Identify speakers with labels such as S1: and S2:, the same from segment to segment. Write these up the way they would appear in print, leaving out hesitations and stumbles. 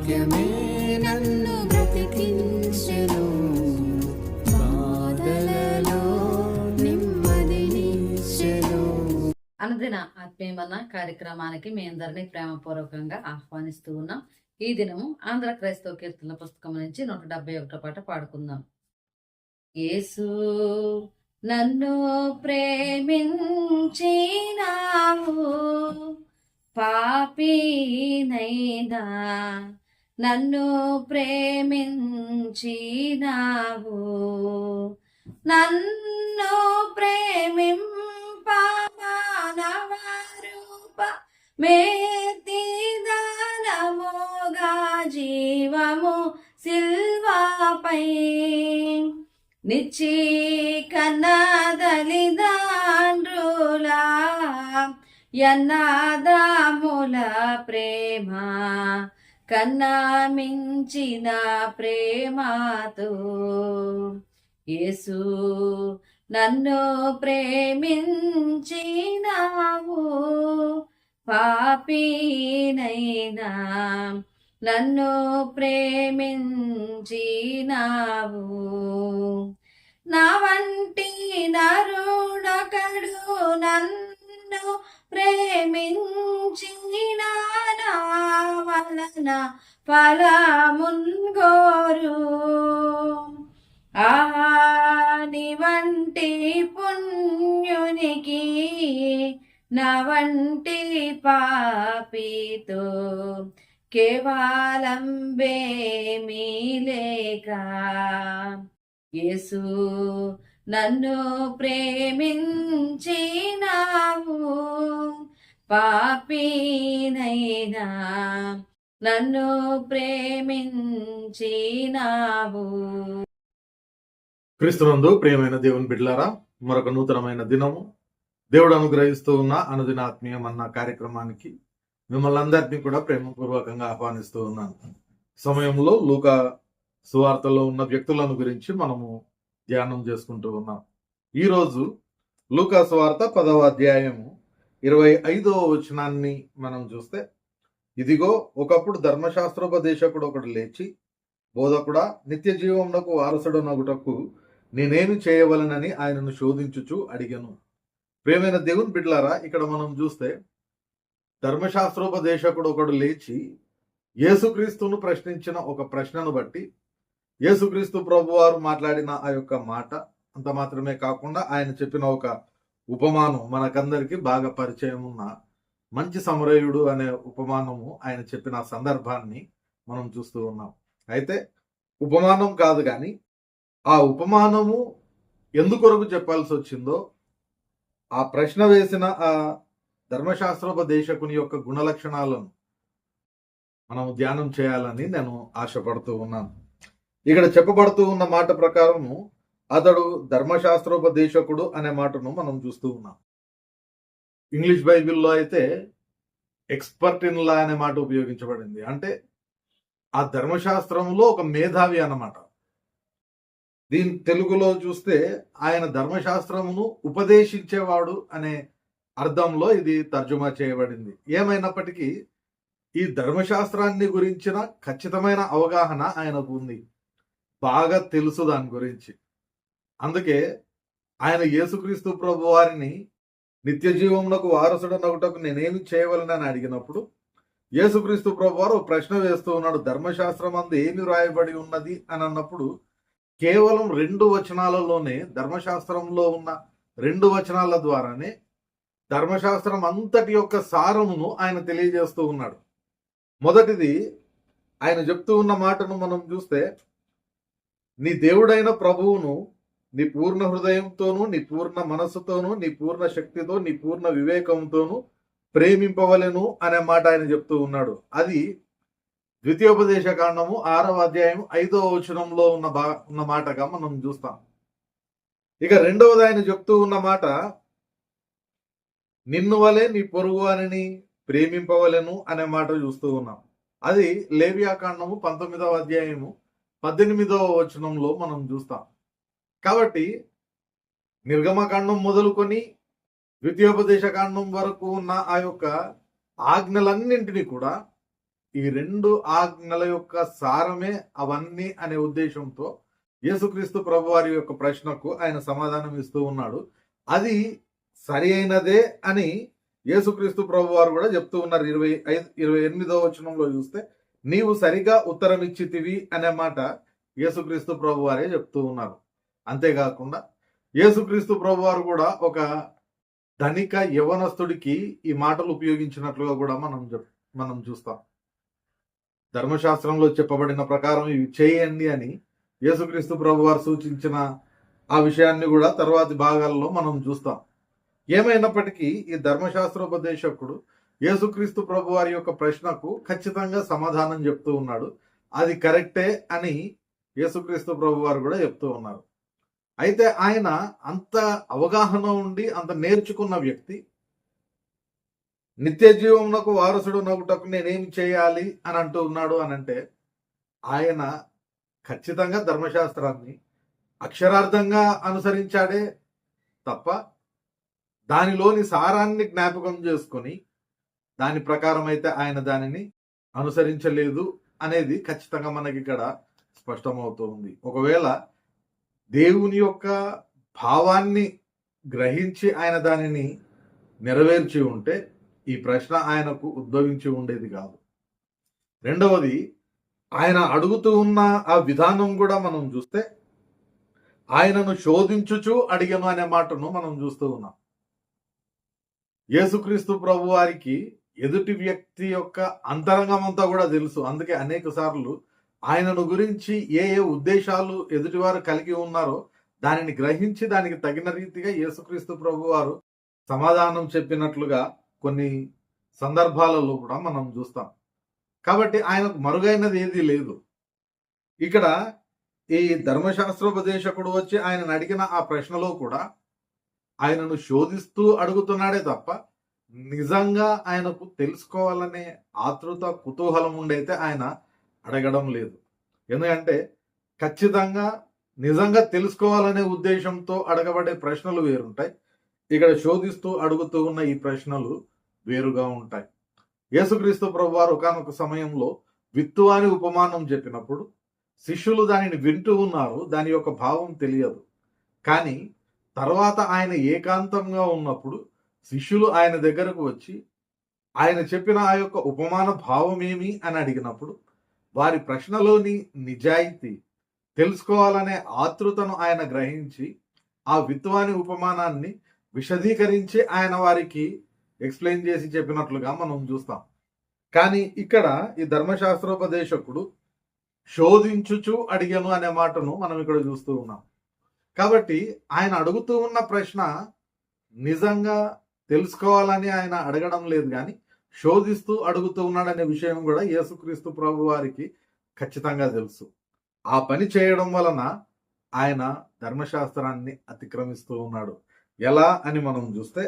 S1: వాక్యమే నన్ను బ్రతికించెను, బాధలలో నెమ్మదినిచ్చెను.
S2: అనుదిన ఆత్మీయమన్న కార్యక్రమానికి మీ అందరినీ ప్రేమపూర్వకంగా ఆహ్వానిస్తూ ఉన్నాం. ఈ దినము ఆంధ్ర క్రైస్తవ కీర్తనల పుస్తకం నుంచి 171 పాట పాడుకుందాం. యేసు నన్ను ప్రేమించినావు, పాపినైనా నన్ను ప్రేమించినావు, నన్ను ప్రేమింప మానవరూప మేతిదానముగా జీవము సిల్వాపై నిచ్చి కన్నదలిదాండ్రులా యన్నాదాముల ప్రేమ కన్నా మించిన ప్రేమతో యేసు నన్ను ప్రేమించినావు, పాపినైనా నన్ను ప్రేమించినావు. నా వంటి నరుడొకడు నన్ను ప్రేమించిన నా వలన ఫలమున్గోరు. నీ వంటి పుణ్యునికి నా వంటి పాపితో కేవలం బేమీ లేక యేసు నన్ను ప్రేమించినావు, పాపినైనా నన్ను ప్రేమించినావు.
S3: క్రీస్తునందు ప్రియమైన దేవుని బిడ్డలారా, మరొక నూతనమైన దినము దేవుడు అనుగ్రహిస్తూ ఉన్న అనుదిన ఆత్మీయం అన్న కార్యక్రమానికి మిమ్మల్ని అందరినీ కూడా ప్రేమపూర్వకంగా ఆహ్వానిస్తూ ఉన్నాను. సమయంలో లూకా సువార్తలో ఉన్న వ్యక్తులను గురించి మనము ధ్యానం చేసుకుంటూ ఉన్నాం. ఈరోజు లూకా సువార్త 10వ అధ్యాయము 25వ వచనాన్ని మనం చూస్తే, ఇదిగో ఒకప్పుడు ధర్మశాస్త్రోపదేశకుడు ఒకడు లేచి, బోధకుడా, నిత్య జీవమునకు వారసుడనగుటకు నేనేమి చేయవలనని ఆయనను శోధించుచు అడిగను. ప్రియమైన దేవుని బిడ్డలారా, ఇక్కడ మనం చూస్తే ధర్మశాస్త్రోపదేశకుడు ఒకడు లేచి యేసుక్రీస్తును ప్రశ్నించిన ఒక ప్రశ్నను బట్టి యేసుక్రీస్తు ప్రభువారు మాట్లాడిన ఆ యొక్క మాట అంత మాత్రమే కాకుండా ఆయన చెప్పిన ఒక ఉపమానం, మనకందరికీ బాగా పరిచయం ఉన్న మంచి సమరయుడు అనే ఉపమానము ఆయన చెప్పిన సందర్భాన్ని మనం చూస్తూ ఉన్నాం. అయితే ఉపమానం కాదు కానీ ఆ ఉపమానము ఎందుకొరకు చెప్పాల్సి వచ్చిందో, ఆ ప్రశ్న వేసిన ఆ ధర్మశాస్త్రోపదేశకుని యొక్క గుణలక్షణాలను మనం ధ్యానం చేయాలని నేను ఆశపడుతూ ఉన్నాను. ఇక్కడ చెప్పబడుతూ ఉన్న మాట ప్రకారము అతడు ధర్మశాస్త్రోపదేశకుడు అనే మాటను మనం చూస్తూ ఉన్నాం. ఇంగ్లీష్ బైబిల్లో అయితే ఎక్స్పర్ట్ ఇన్ లా అనే మాట ఉపయోగించబడింది. అంటే ఆ ధర్మశాస్త్రంలో ఒక మేధావి అన్నమాట. దీని తెలుగులో చూస్తే ఆయన ధర్మశాస్త్రమును ఉపదేశించేవాడు అనే అర్థంలో ఇది తర్జుమా చేయబడింది. ఏమైనప్పటికీ ఈ ధర్మశాస్త్రాన్ని గురించిన ఖచ్చితమైన అవగాహన ఆయనకు ఉంది, బాగా తెలుసు దాని గురించి. అందుకే ఆయన యేసుక్రీస్తు ప్రభు వారిని నిత్య జీవమునకు వారసుడనగుటకు నేనేమి చేయవలనని అడిగినప్పుడు యేసుక్రీస్తు ప్రభు వారు ప్రశ్న వేస్తూ ఉన్నాడు. ధర్మశాస్త్రం అందు ఏమి రాయబడి ఉన్నది అని అన్నప్పుడు కేవలం 2 వచనాలలోనే, ధర్మశాస్త్రంలో ఉన్న 2 వచనాల ద్వారానే ధర్మశాస్త్రం అంతటి యొక్క సారమును ఆయన తెలియజేస్తూ ఉన్నాడు. మొదటిది ఆయన చెప్తూ ఉన్న మాటను మనం చూస్తే, నీ దేవుడైన ప్రభువును నీ పూర్ణ హృదయంతోనూ, నీ పూర్ణ మనస్సుతోనూ, నీ పూర్ణ శక్తితో, నీ పూర్ణ వివేకంతోనూ ప్రేమింపవలెను అనే మాట ఆయన చెప్తూ ఉన్నాడు. అది ద్వితీయోపదేశ కాండము 6వ అధ్యాయం 5వ వచనంలో ఉన్న మాటగా మనం చూస్తాం. ఇక రెండవది ఆయన చెప్తూ ఉన్న మాట, నిన్ను వలె నీ పొరుగు వారిని ప్రేమింపవలెను అనే మాట చూస్తూ ఉన్నాం. అది లేవియాకాండము 19వ అధ్యాయము 18వ వచనంలో మనం చూస్తాం. కాబట్టి నిర్గమకాండం మొదలుకొని ద్వితీయోపదేశ కాండం వరకు ఉన్న ఆ యొక్క ఆజ్ఞలన్నింటినీ కూడా ఈ 2 ఆజ్ఞల యొక్క సారమే అవన్నీ అనే ఉద్దేశంతో యేసుక్రీస్తు ప్రభు వారి యొక్క ప్రశ్నకు ఆయన సమాధానం ఇస్తూ ఉన్నాడు. అది సరి అయినదే అని యేసుక్రీస్తు ప్రభు వారు కూడా చెప్తూ ఉన్నారు. 28వ వచనంలో చూస్తే నీవు సరిగా ఉత్తరం ఇచ్చితివి అనే మాట యేసుక్రీస్తు ప్రభు వారే చెప్తూ ఉన్నారు. అంతేకాకుండా యేసుక్రీస్తు ప్రభు వారు కూడా ఒక ధనిక యవనస్తుడికి ఈ మాటలు ఉపయోగించినట్లుగా కూడా మనం చూస్తాం. ధర్మశాస్త్రంలో చెప్పబడిన ప్రకారం ఇవి చేయండి అని యేసుక్రీస్తు ప్రభు వారు సూచించిన ఆ విషయాన్ని కూడా తర్వాతి భాగాల్లో మనం చూస్తాం. ఏమైనప్పటికీ ఈ ధర్మశాస్త్రోపదేశకుడు యేసుక్రీస్తు ప్రభు వారి యొక్క ప్రశ్నకు ఖచ్చితంగా సమాధానం చెప్తూ ఉన్నాడు. అది కరెక్టే అని యేసుక్రీస్తు ప్రభు వారు కూడా చెప్తూ ఉన్నారు. అయితే ఆయన అంత అవగాహన ఉండి అంత నేర్చుకున్న వ్యక్తి నిత్య జీవమునకు వారసుడు నగుటకు నేనేం చేయాలి అని అంటూ ఉన్నాడు అని అంటే ఆయన ఖచ్చితంగా ధర్మశాస్త్రాన్ని అక్షరార్థంగా అనుసరించాడే తప్ప దానిలోని సారాన్ని జ్ఞాపకం చేసుకొని దాని ప్రకారం అయితే ఆయన దానిని అనుసరించలేదు అనేది ఖచ్చితంగా మనకి ఇక్కడ స్పష్టమవుతుంది. ఒకవేళ దేవుని యొక్క భావాన్ని గ్రహించి ఆయన దానిని నెరవేర్చి ఉంటే ఈ ప్రశ్న ఆయనకు ఉద్భవించి ఉండేది కాదు. రెండవది, ఆయన అడుగుతూ ఉన్న ఆ విధానం కూడా మనం చూస్తే ఆయనను శోధించుచు అడిగను అనే మాటను మనం చూస్తూ ఉన్నాం. యేసుక్రీస్తు ప్రభు వారికి ఎదుటి వ్యక్తి యొక్క అంతరంగం అంతా కూడా తెలుసు. అందుకే అనేక సార్లు ఆయనను గురించి ఏ ఉద్దేశాలు ఎదుటివారు కలిగి ఉన్నారో దానిని గ్రహించి దానికి తగిన రీతిగా యేసుక్రీస్తు ప్రభు వారు సమాధానం చెప్పినట్లుగా కొన్ని సందర్భాలలో కూడా మనం చూస్తాం. కాబట్టి ఆయనకు మరుగైనది ఏదీ లేదు. ఇక్కడ ఈ ధర్మశాస్త్రోపదేశకుడు వచ్చి ఆయనను అడిగిన ఆ ప్రశ్నలో కూడా ఆయనను శోధిస్తూ అడుగుతున్నాడే తప్ప నిజంగా ఆయనకు తెలుసుకోవాలనే ఆతృత కుతూహలం ఉండైతే ఆయన అడగడం లేదు. ఎందుకంటే ఖచ్చితంగా నిజంగా తెలుసుకోవాలనే ఉద్దేశంతో అడగబడే ప్రశ్నలు వేరుంటాయి. ఇక్కడ శోధిస్తూ అడుగుతూ ఉన్న ఈ ప్రశ్నలు వేరుగా ఉంటాయి. యేసుక్రీస్తు ప్రభువారు ఒకానొక సమయంలో విత్తువాని ఉపమానం చెప్పినప్పుడు శిష్యులు దానిని వింటూ ఉన్నారు. దాని యొక్క భావం తెలియదు. కానీ తర్వాత ఆయన ఏకాంతంగా ఉన్నప్పుడు శిష్యులు ఆయన దగ్గరకు వచ్చి ఆయన చెప్పిన ఆ యొక్క ఉపమాన భావం ఏమి అని అడిగినప్పుడు వారి ప్రశ్నలోని నిజాయితీ తెలుసుకోవాలనే ఆతృతను ఆయన గ్రహించి ఆ విత్తువాని ఉపమానాన్ని విశదీకరించి ఆయన వారికి ఎక్స్ప్లెయిన్ చేసి చెప్పినట్లుగా మనం చూస్తాం. కానీ ఇక్కడ ఈ ధర్మశాస్త్రోపదేశకుడు శోధించుచు అడిగను అనే మాటను మనం ఇక్కడ చూస్తూ ఉన్నాం. కాబట్టి ఆయన అడుగుతూ ఉన్న ప్రశ్న నిజంగా తెలుసుకోవాలని ఆయన అడగడం లేదు, కానీ శోధిస్తూ అడుగుతూ ఉన్నాడనే విషయం కూడా యేసుక్రీస్తు ప్రభు వారికి ఖచ్చితంగా తెలుసు. ఆ పని చేయడం వలన ఆయన ధర్మశాస్త్రాన్ని అతిక్రమిస్తూ ఉన్నాడు. ఎలా అని మనం చూస్తే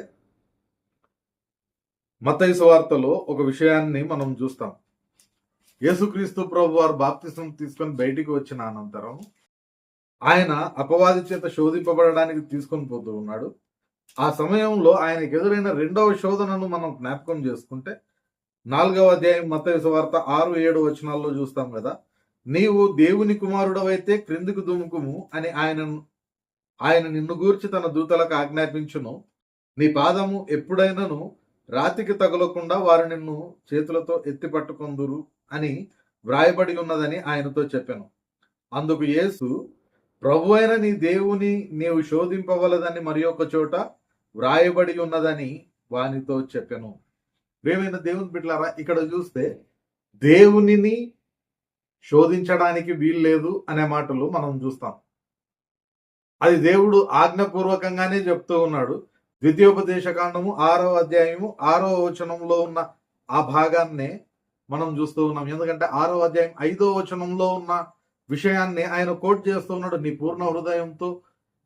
S3: మత్తయి సువార్తలో ఒక విషయాన్ని మనం చూస్తాం. యేసుక్రీస్తు ప్రభు వారు బాప్తిసం తీసుకొని బయటికి వచ్చిన అనంతరం ఆయన అపవాది చేత శోధింపబడడానికి తీసుకొని పోతూ ఉన్నాడు. ఆ సమయంలో ఆయనకు ఎదురైన రెండవ శోధనను మనం జ్ఞాపకం చేసుకుంటే 4వ అధ్యాయం మత్తయి సువార్త 6-7 వచనాల్లో చూస్తాం కదా. నీవు దేవుని కుమారుడవైతే క్రిందికి దుముకుము అని ఆయన నిన్ను గూర్చి తన దూతలకు ఆజ్ఞాపించును. నీ పాదము ఎప్పుడైనాను రాతికి తగులకుండా వారు నిన్ను చేతులతో ఎత్తి పట్టుకొందురు అని వ్రాయబడి ఉన్నదని ఆయనతో చెప్పాను. అందుకు యేసు, ప్రభు అయిన నీ దేవుని నీవు శోధింపవలదని మరి ఒక చోట వ్రాయబడి ఉన్నదని వానితో చెప్పాను. ప్రియమైన దేవుని బిడ్డలారా, ఇక్కడ చూస్తే దేవునిని శోధించడానికి వీల్లేదు అనే మాటలు మనం చూస్తాం. అది దేవుడు ఆజ్ఞపూర్వకంగానే చెప్తూ ఉన్నాడు. ద్వితీయోపదేశకాండము 6వ అధ్యాయము 6వ వచనంలో ఉన్న ఆ భాగాన్నే మనం చూస్తూ ఉన్నాం. ఎందుకంటే 6వ అధ్యాయం 5వ వచనంలో ఉన్న విషయాన్ని ఆయన కోట్ చేస్తూ ఉన్నాడు. నీ పూర్ణ హృదయంతో,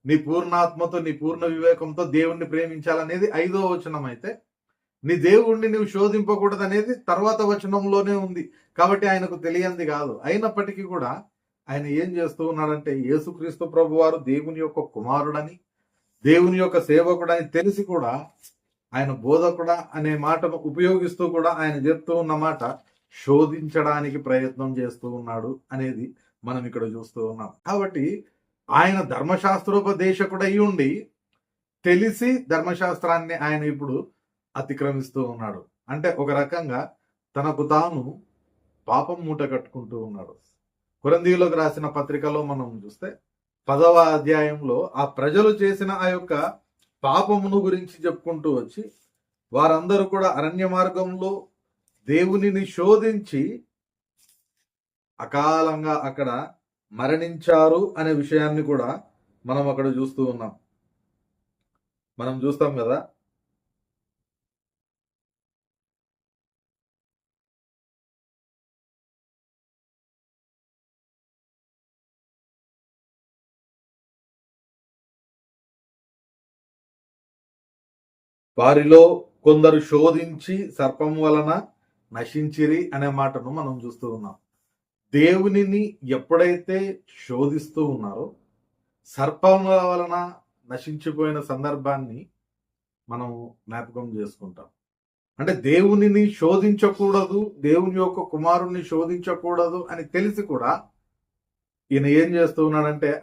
S3: నీ పూర్ణ ఆత్మతో, నీ పూర్ణ వివేకంతో దేవుణ్ణి ప్రేమించాలనేది 5వ వచనం అయితే, నీ దేవుణ్ణి నువ్వు శోధింపకూడదు అనేది తర్వాత వచనంలోనే ఉంది. కాబట్టి ఆయనకు తెలియంది కాదు. అయినప్పటికీ కూడా ఆయన ఏం చేస్తూ ఉన్నాడంటే యేసుక్రీస్తు ప్రభు వారు దేవుని యొక్క కుమారుడని, దేవుని యొక్క సేవకుడని తెలిసి కూడా ఆయన బోధకుడా అనే మాటను ఉపయోగిస్తూ కూడా ఆయన చెప్తూ ఉన్న మాట శోధించడానికి ప్రయత్నం చేస్తూ ఉన్నాడు అనేది మనం ఇక్కడ చూస్తూ ఉన్నాం. కాబట్టి ఆయన ధర్మశాస్త్రోపదేశకుడై ఉండి తెలిసి ధర్మశాస్త్రాన్ని ఆయన ఇప్పుడు అతిక్రమిస్తూ ఉన్నాడు. అంటే ఒక రకంగా తనకు తాను పాపం మూట కట్టుకుంటూ ఉన్నాడు. కొరింథీయులకు రాసిన పత్రికలో మనం చూస్తే 10వ అధ్యాయంలో ఆ ప్రజలు చేసిన ఆ యొక్క పాపమును గురించి చెప్పుకుంటూ వచ్చి వారందరూ కూడా అరణ్య మార్గంలో దేవునిని శోధించి అకాలంగా అక్కడ మరణించారు అనే విషయాన్ని కూడా మనం అక్కడ చూస్తూ ఉన్నాం. మనం చూస్తాం కదా, వారిలో కొందరు శోధించి సర్పం వలన నశించిరి అనే మాటను మనం చూస్తూ ఉన్నాం. దేవునిని ఎప్పుడైతే శోధిస్తూ ఉన్నారో సర్పం వలన నశించిపోయిన సందర్భాన్ని మనం జ్ఞాపకం చేసుకుంటాం. అంటే దేవునిని శోధించకూడదు, దేవుని యొక్క కుమారుణ్ణి శోధించకూడదు అని తెలిసి కూడా ఈయన ఏం చేస్తూ ఉన్నాడంటే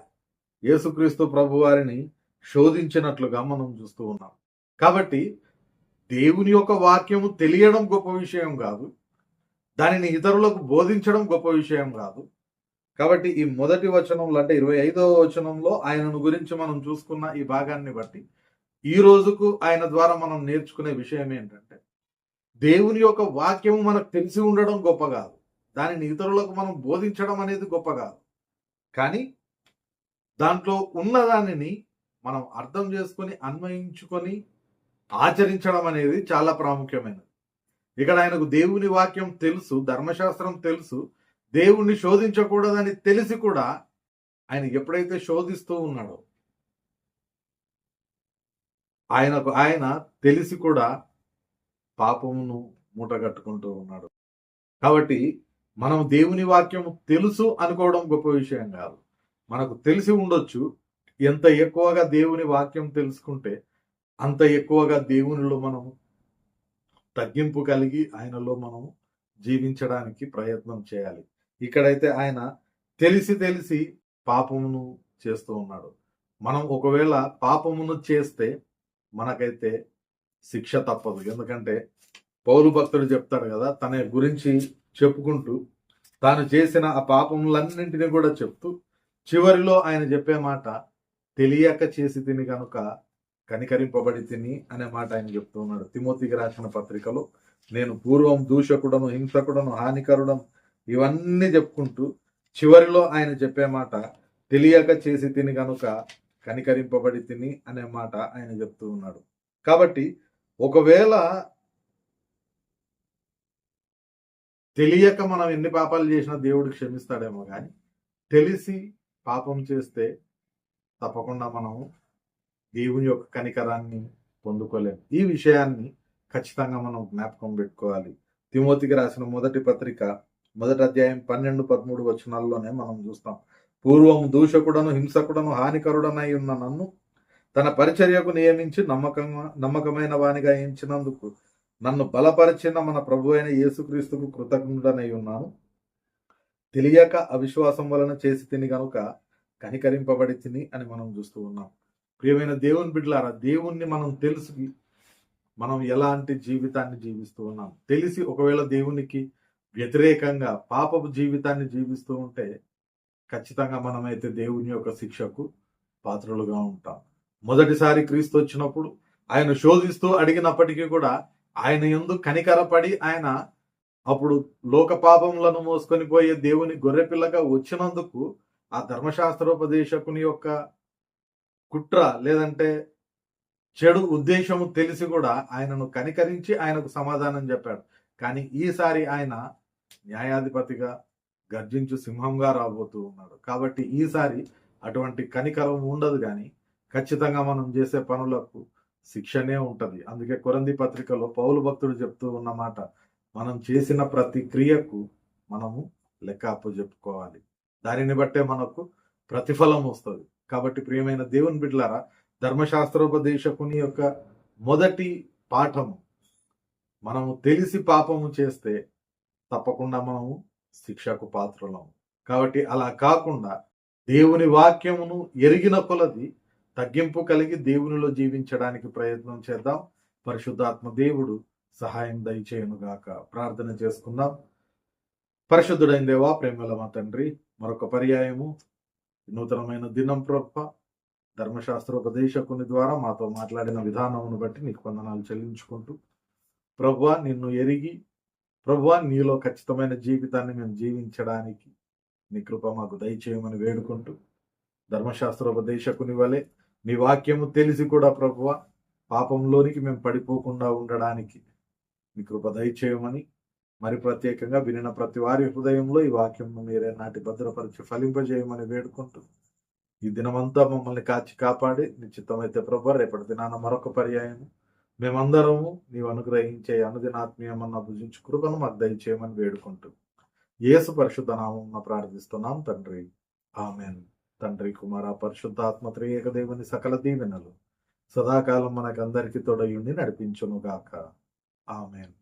S3: యేసుక్రీస్తు ప్రభు వారిని శోధించినట్లుగా మనం చూస్తూ ఉన్నాం. కాబట్టి దేవుని యొక్క వాక్యము తెలియడం గొప్ప విషయం కాదు, దానిని ఇతరులకు బోధించడం గొప్ప విషయం కాదు. కాబట్టి ఈ మొదటి వచనంలో అంటే 25వ వచనంలో ఆయనను గురించి మనం చూసుకున్న ఈ భాగాన్ని బట్టి ఈ రోజుకు ఆయన ద్వారా మనం నేర్చుకునే విషయం ఏంటంటే దేవుని యొక్క వాక్యము మనకు తెలిసి ఉండడం గొప్ప కాదు, దానిని ఇతరులకు మనం బోధించడం అనేది గొప్ప కాదు. కానీ దాంట్లో ఉన్నదానిని మనం అర్థం చేసుకొని అన్వయించుకొని ఆచరించడం అనేది చాలా ప్రాముఖ్యమైనది. ఇక్కడ ఆయనకు దేవుని వాక్యం తెలుసు, ధర్మశాస్త్రం తెలుసు, దేవుణ్ణి శోధించకూడదని తెలిసి కూడా ఆయన ఎప్పుడైతే శోధిస్తూ ఉన్నాడో ఆయన తెలిసి కూడా పాపమును మూటగట్టుకుంటూ ఉన్నాడు. కాబట్టి మనం దేవుని వాక్యం తెలుసు అనుకోవడం గొప్ప విషయం కాదు. మనకు తెలిసి ఉండొచ్చు, ఎంత ఎక్కువగా దేవుని వాక్యం తెలుసుకుంటే అంత ఎక్కువగా దేవునిలో మనము తగ్గింపు కలిగి ఆయనలో మనము జీవించడానికి ప్రయత్నం చేయాలి. ఇక్కడైతే ఆయన తెలిసి పాపమును చేస్తూ ఉన్నాడు. మనం ఒకవేళ పాపమును చేస్తే మనకైతే శిక్ష తప్పదు. ఎందుకంటే పౌలు భక్తుడు చెప్తాడు కదా, తన గురించి చెప్పుకుంటూ తాను చేసిన ఆ పాపములన్నింటినీ కూడా చెప్తూ చివరిలో ఆయన చెప్పే మాట, తెలియక చేసి తిని కనుక కనికరింపబడి తిని అనే మాట ఆయన చెప్తూ ఉన్నాడు. తిమోతికి రాసిన పత్రికలో నేను పూర్వం దూషకుడను, హింసకుడను, హానికరుడను ఇవన్నీ చెప్పుకుంటూ చివరిలో ఆయన చెప్పే మాట తెలియక చేసి తిని కనుక కనికరింపబడి తిని అనే మాట ఆయన చెప్తూ ఉన్నాడు. కాబట్టి ఒకవేళ తెలియక మనం ఎన్ని పాపాలు చేసినా దేవుడు క్షమిస్తాడేమో, కానీ తెలిసి పాపం చేస్తే తప్పకుండా మనం దేవుని యొక్క కనికరాన్ని పొందుకోలేము. ఈ విషయాన్ని ఖచ్చితంగా మనం జ్ఞాపకం పెట్టుకోవాలి. తిమోతికి రాసిన మొదటి పత్రిక 1వ అధ్యాయం 12-13 వచనాల్లోనే మనం చూస్తాం. పూర్వం దూషకుడను, హింసకుడను, హానికరుడనై ఉన్న నన్ను తన పరిచర్యకు నియమించి నమ్మకమైన వానిగా ఎంచినందుకు నన్ను బలపరిచిన మన ప్రభు అయిన యేసుక్రీస్తుకు కృతజ్ఞుడనై ఉన్నాను. తెలియక అవిశ్వాసం వలన చేసి తిని గనుక కనికరింపబడి తిని అని మనం చూస్తూ ఉన్నాం. ప్రియమైన దేవుని బిడ్డలారా, దేవుణ్ణి మనం తెలుసు మనం ఎలాంటి జీవితాన్ని జీవిస్తూ ఉన్నాం. తెలిసి ఒకవేళ దేవునికి వ్యతిరేకంగా పాపపు జీవితాన్ని జీవిస్తూ ఉంటే ఖచ్చితంగా మనమైతే దేవుని యొక్క శిక్షకు పాత్రలుగా ఉంటాం. మొదటిసారి క్రీస్తు వచ్చినప్పుడు ఆయన శోధిస్తూ అడిగినప్పటికీ కూడా ఆయన యందు కనికరపడి ఆయన అప్పుడు లోక పాపములను మోసుకొని పోయే దేవుని గొర్రెపిల్లగా వచ్చినందుకు ఆ ధర్మశాస్త్రోపదేశకుని యొక్క కుట్ర లేదంటే చెడు ఉద్దేశము తెలిసి కూడా ఆయనను కనికరించి ఆయనకు సమాధానం చెప్పాడు. కానీ ఈసారి ఆయన న్యాయాధిపతిగా గర్జించు సింహంగా రాబోతూ ఉన్నాడు. కాబట్టి ఈసారి అటువంటి కనికరం ఉండదు, కానీ ఖచ్చితంగా మనం చేసే పనులకు శిక్షనే ఉంటది. అందుకే కొరింథీ పత్రికలో పౌలు భక్తుడు చెప్తూ ఉన్నమాట, మనం చేసిన ప్రతి క్రియకు మనము లెక్క అప్పచెప్పుకోవాలి, దానిని బట్టే మనకు ప్రతిఫలం వస్తుంది. కాబట్టి ప్రియమైన దేవుని బిడ్డలారా, ధర్మశాస్త్రోపదేశకుని యొక్క మొదటి పాఠము, మనము తెలిసి పాపము చేస్తే తప్పకుండా మనము శిక్షకు పాత్రలం. కాబట్టి అలా కాకుండా దేవుని వాక్యమును ఎరిగిన కొలది తగ్గింపు కలిగి దేవునిలో జీవించడానికి ప్రయత్నం చేద్దాం. పరిశుద్ధాత్మ దేవుడు సహాయం దయచేయునుగాక. ప్రార్థన చేసుకుందాం. పరిశుద్ధుడైన దేవా, ప్రేమల మా తండ్రి, మరొక పర్యాయము నూతనమైన దినం ప్రభ ధర్మశాస్త్రోపదేశకుని ద్వారా మాతో మాట్లాడిన విధానమును బట్టి నీకు వందనాలు చెల్లించుకుంటూ, ప్రభువా నిన్ను ఎరిగి, ప్రభువా నీలో ఖచ్చితమైన జీవితాన్ని మేము జీవించడానికి నీ కృప మాకు దయచేయమని వేడుకుంటూ, ధర్మశాస్త్రోపదేశకుని వలె నీ వాక్యము తెలిసి కూడా ప్రభువా పాపంలోనికి మేము పడిపోకుండా ఉండడానికి నీ కృప దయచేయమని, మరి ప్రత్యేకంగా వినిన ప్రతి వారి హృదయంలో ఈ వాక్యంను మీరే నాటి భద్రపరిచి ఫలింపజేయమని వేడుకుంటూ, ఈ దినమంతా మమ్మల్ని కాచి కాపాడి నిశ్చితమైతే ప్రభు రేపటి దినాన మరొక పర్యాయము మేమందరము నీవు అనుగ్రహించే అనుదినాత్మీయమన్న భుజించు కృపను మాకు దయచేయమని వేడుకుంటూ యేసు పరిశుద్ధ నామమున ప్రార్థిస్తున్నాం తండ్రి, ఆమెన్. తండ్రి, కుమార, పరిశుద్ధాత్మ త్రియేక దేవుని సకల దీవెనలు సదాకాలం మనకందరికీ తోడయుండి నడిపించునుగాక. ఆమెన్.